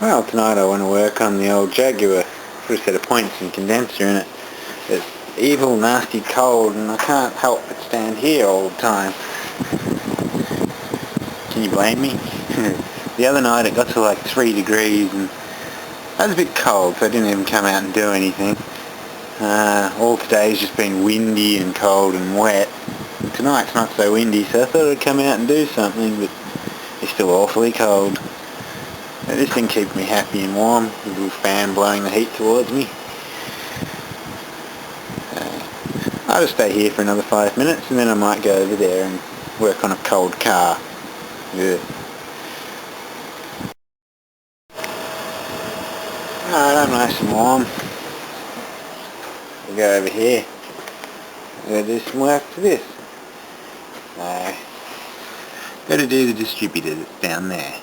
Well, tonight I want to work on the old Jaguar. Put a set of points and condenser in it. It's evil, nasty cold, and I can't help but stand here all the time. Can you blame me? The other night it got to like 3 degrees and I was a bit cold, so I didn't even come out and do anything. All today's just been windy and cold and wet. And tonight's not so windy, so I thought I'd come out and do something, but it's still awfully cold. This thing keeps me happy and warm, a little fan blowing the heat towards me. I'll just stay here for another 5 minutes and then I might go over there and work on a cold car. Yeah. Alright, I'm nice and warm. We'll go over here. We'll do some work to this. So, got to do the distributor that's down there.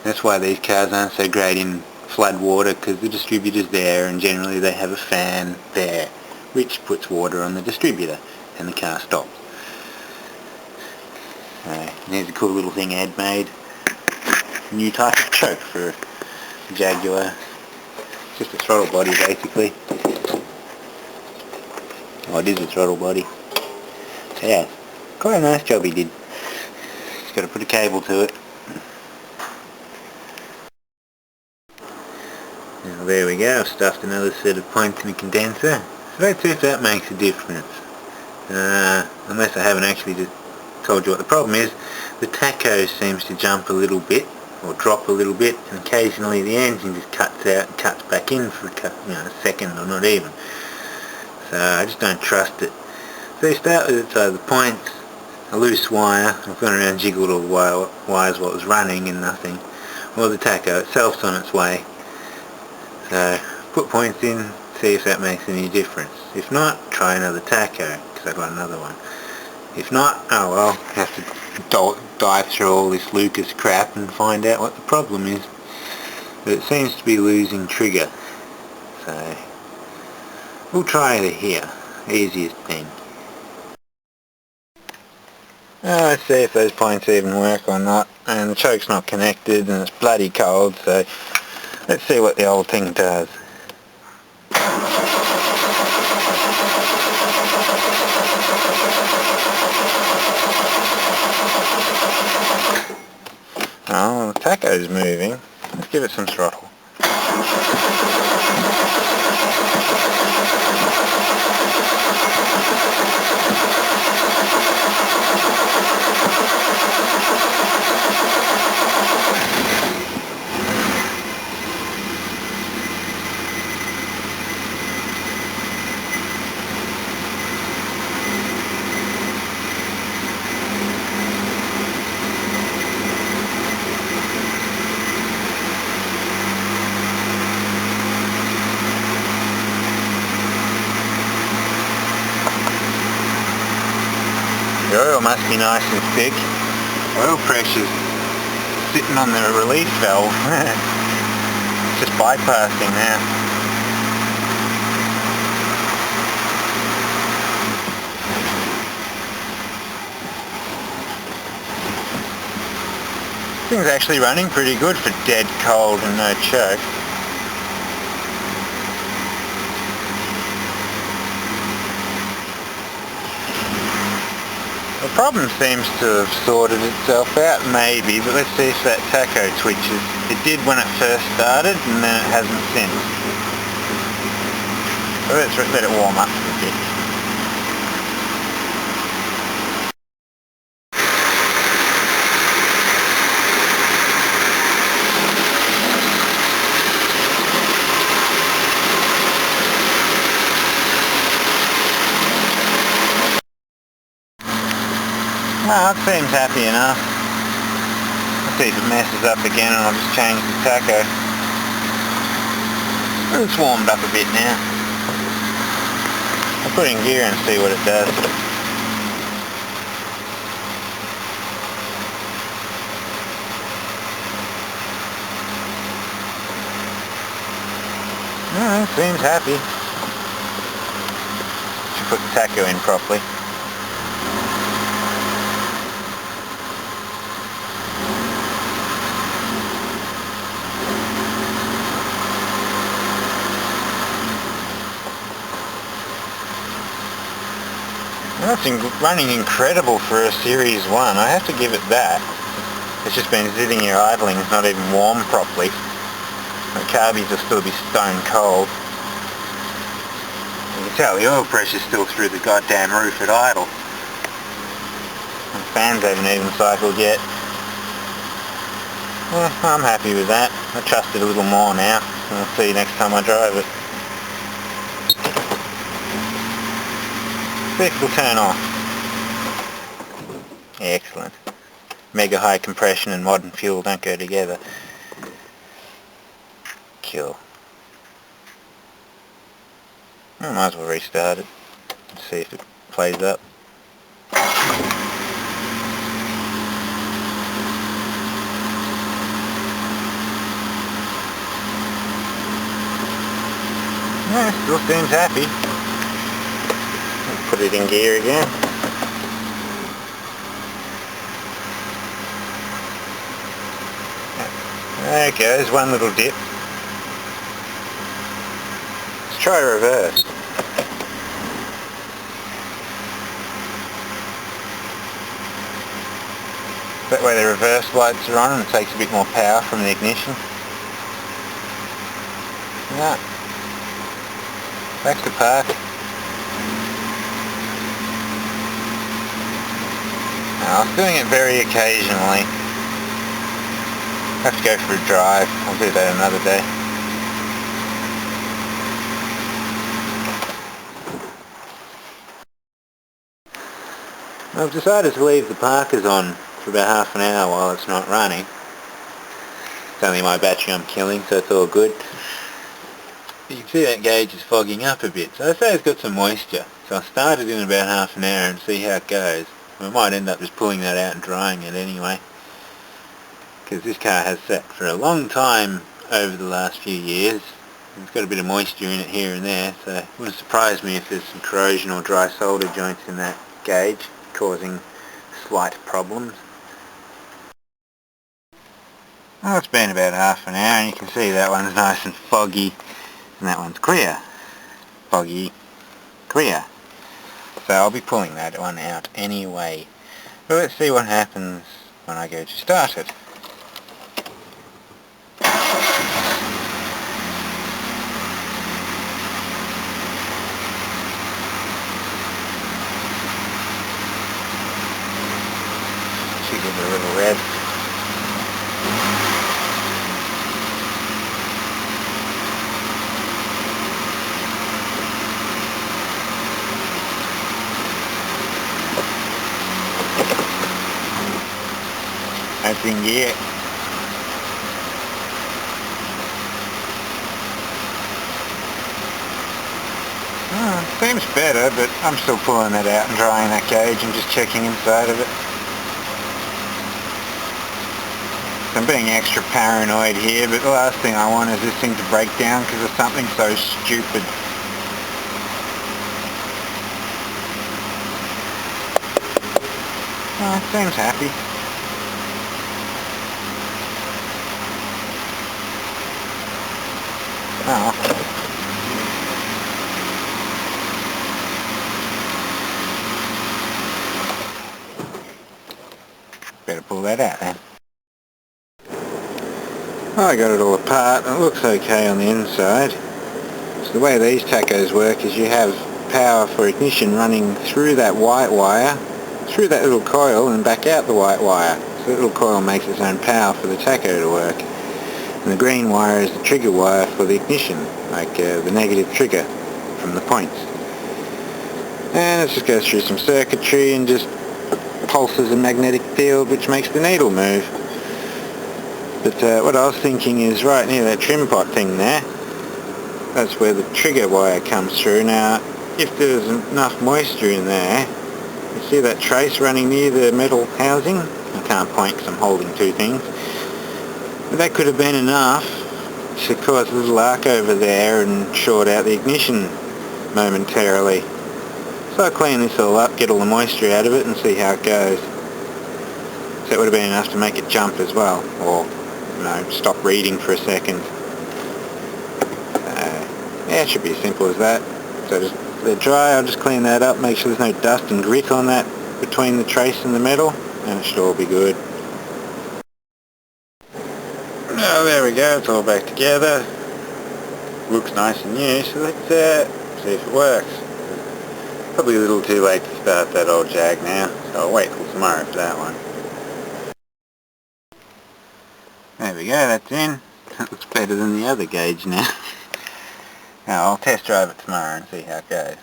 That's why these cars aren't so great in flood water, because the distributor's there and generally they have a fan there which puts water on the distributor and the car stops. There's a cool little thing Ed made. New type of choke for a Jaguar. It's just a throttle body basically. Oh, it is a throttle body. So yeah, quite a nice job he did. Just got to put a cable to it. Now there we go, I've stuffed another set of points in a condenser. So let's see if that makes a difference. Unless I haven't actually just told you what the problem is. The tacho seems to jump a little bit, or drop a little bit, and occasionally the engine just cuts out and cuts back in for a second or not even. So I just don't trust it. So you start with it, so the points, a loose wire, I've gone around and jiggled all the wires while it was running and nothing, or the tacho itself's on its way. So put points in, see if that makes any difference. If not, try another tacho, because I've got another one. If not, oh well, have to dive through all this Lucas crap and find out what the problem is. But it seems to be losing trigger. So we'll try it here, easiest thing. Let's see if those points even work or not. And the choke's not connected and it's bloody cold, so let's see what the old thing does. Oh, the tacho's moving. Let's give it some throttle. The oil must be nice and thick. Oil pressure's sitting on the relief valve. It's just bypassing now. Thing's actually running pretty good for dead cold and no choke. The problem seems to have sorted itself out, maybe, but let's see if that tacho twitches. It did when it first started, and then it hasn't since. So let's let it warm up a bit. Oh, it seems happy enough. Let's see if it messes up again and I'll just change the tacho. It's warmed up a bit now. I'll put it in gear and see what it does. Oh, it seems happy. Should put the tacho in properly. That's running incredible for a Series 1, I have to give it that. It's just been sitting here idling, it's not even warm properly. The carbies will still be stone cold. You can tell the oil pressure's still through the goddamn roof at idle. The fans haven't even cycled yet. Well, I'm happy with that. I trust it a little more now. I'll see you next time I drive it. Vehicle turn off. Excellent. Mega high compression and modern fuel don't go together. Cool. I might as well restart it and see if it plays up. Yeah, still seems happy. Put it in gear again. There it goes, one little dip. Let's try reverse. That way the reverse lights are on and it takes a bit more power from the ignition. Yeah. Back to park. I was doing it very occasionally. Have to go for a drive. I'll do that another day. I've decided to leave the parkers on for about half an hour while it's not running. It's only my battery I'm killing, so it's all good. You can see that gauge is fogging up a bit, so I say it's got some moisture. So I'll start it in about half an hour and see how it goes. We might end up just pulling that out and drying it anyway, because this car has sat for a long time over the last few years. It's got a bit of moisture in it here and there, so it wouldn't surprise me if there's some corrosion or dry solder joints in that gauge causing slight problems. Well, it's been about half an hour and you can see that one's nice and foggy and that one's clear. Foggy, clear. So I'll be pulling that one out anyway. But let's see what happens when I go to start it. Should give it a little rev. That's in gear. Seems better, but I'm still pulling it out and drying that gauge and just checking inside of it. I'm being extra paranoid here, but the last thing I want is this thing to break down because of something so stupid. Oh, it seems happy. Oh. Better pull that out then. I got it all apart and it looks okay on the inside. So the way these tachos work is you have power for ignition running through that white wire, through that little coil and back out the white wire. So the little coil makes its own power for the tacho to work. And the green wire is the trigger wire for the ignition, like the negative trigger from the points. And it just goes through some circuitry and just pulses a magnetic field which makes the needle move. But what I was thinking is right near that trim pot thing there, that's where the trigger wire comes through. Now, if there's enough moisture in there, you see that trace running near the metal housing? I can't point because I'm holding two things. But that could have been enough to cause a little arc over there and short out the ignition momentarily. So I'll clean this all up, get all the moisture out of it and see how it goes. So it would have been enough to make it jump as well, or stop reading for a second. Yeah, it should be as simple as that. So just they're dry, I'll just clean that up, make sure there's no dust and grit on that between the trace and the metal, and it should all be good. Oh, there we go, it's all back together. Looks nice and new, so let's see if it works. Probably a little too late to start that old Jag now, so I'll wait till tomorrow for that one. There we go, that's in. That looks better than the other gauge now. Now I'll test drive it tomorrow and see how it goes.